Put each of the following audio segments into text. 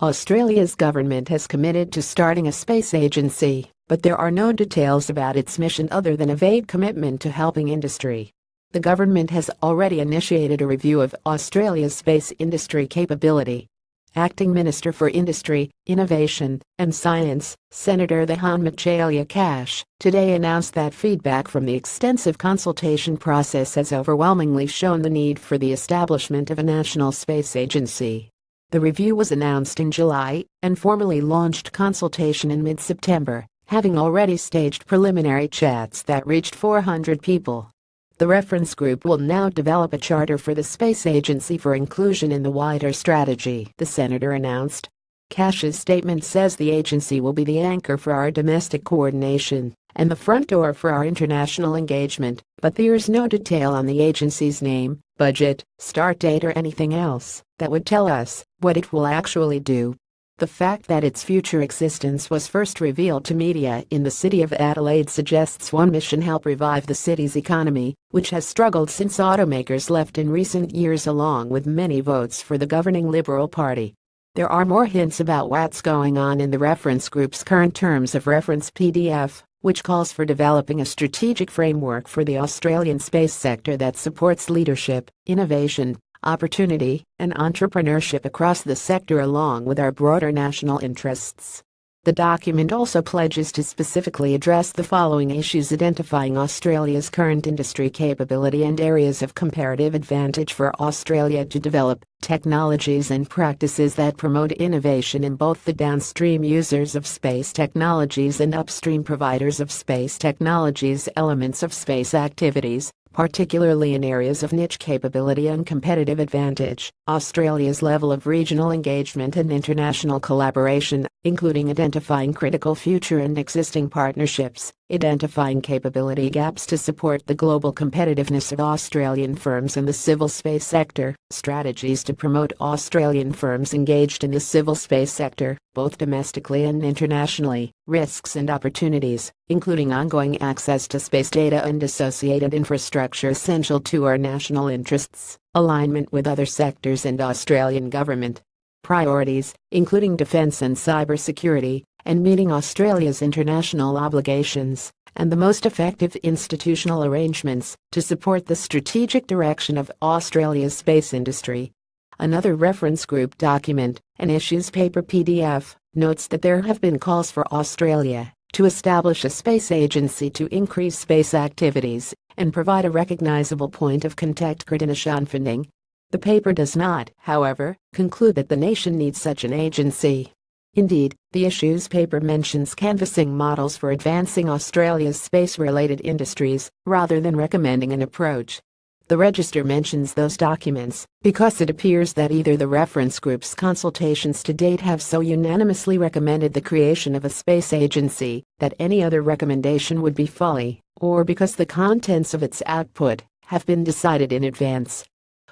Australia's government has committed to starting a space agency, but there are no details about its mission other than a vague commitment to helping industry. The government has already initiated a review of Australia's space industry capability. Acting Minister for Industry, Innovation and Science, Senator Thehan Machalia Cash, today announced that feedback from the extensive consultation process has overwhelmingly shown the need for the establishment of a national space agency. The review was announced in July and formally launched consultation in mid-September, having already staged preliminary chats that reached 400 people. The reference group will now develop a charter for the space agency for inclusion in the wider strategy, the senator announced. Cash's statement says the agency will be the anchor for our domestic coordination and the front door for our international engagement, but there's no detail on the agency's name, budget, start date or anything else that would tell us what it will actually do. The fact that its future existence was first revealed to media in the city of Adelaide suggests one mission help revive the city's economy, which has struggled since automakers left in recent years along with many votes for the governing Liberal Party. There are more hints about what's going on in the reference group's current terms of reference PDF, which calls for developing a strategic framework for the Australian space sector that supports leadership, innovation, opportunity, and entrepreneurship across the sector along with our broader national interests. The document also pledges to specifically address the following issues: identifying Australia's current industry capability and areas of comparative advantage for Australia to develop, technologies and practices that promote innovation in both the downstream users of space technologies and upstream providers of space technologies, elements of space activities, particularly in areas of niche capability and competitive advantage, Australia's level of regional engagement and international collaboration, including identifying critical future and existing partnerships, identifying capability gaps to support the global competitiveness of Australian firms in the civil space sector, strategies to promote Australian firms engaged in the civil space sector, both domestically and internationally, risks and opportunities, including ongoing access to space data and associated infrastructure essential to our national interests, alignment with other sectors and Australian government priorities, including defence and cybersecurity, and meeting Australia's international obligations, and the most effective institutional arrangements to support the strategic direction of Australia's space industry. Another reference group document, an issues paper PDF, notes that there have been calls for Australia to establish a space agency to increase space activities and provide a recognizable point of contact coordination funding. The paper does not, however, conclude that the nation needs such an agency. Indeed, the issues paper mentions canvassing models for advancing Australia's space-related industries, rather than recommending an approach. The Register mentions those documents because it appears that either the reference group's consultations to date have so unanimously recommended the creation of a space agency that any other recommendation would be folly, or because the contents of its output have been decided in advance.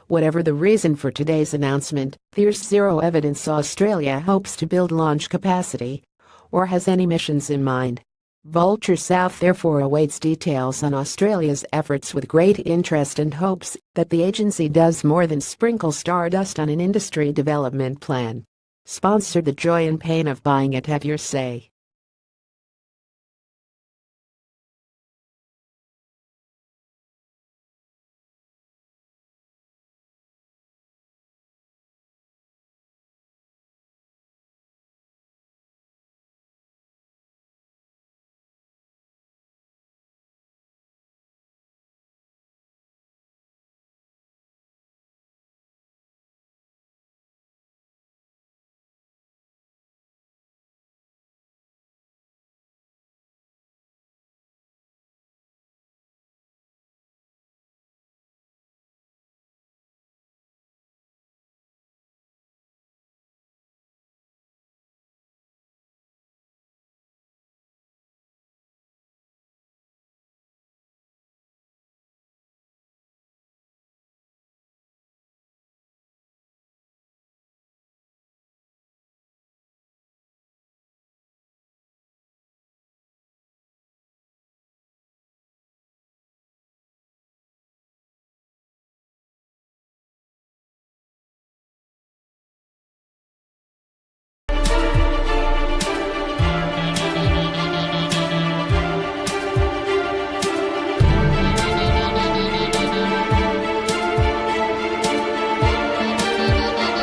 Whatever the reason for today's announcement, there's zero evidence Australia hopes to build launch capacity or has any missions in mind. Vulture South therefore awaits details on Australia's efforts with great interest and hopes that the agency does more than sprinkle stardust on an industry development plan. Sponsor the joy and pain of buying it. Have your say.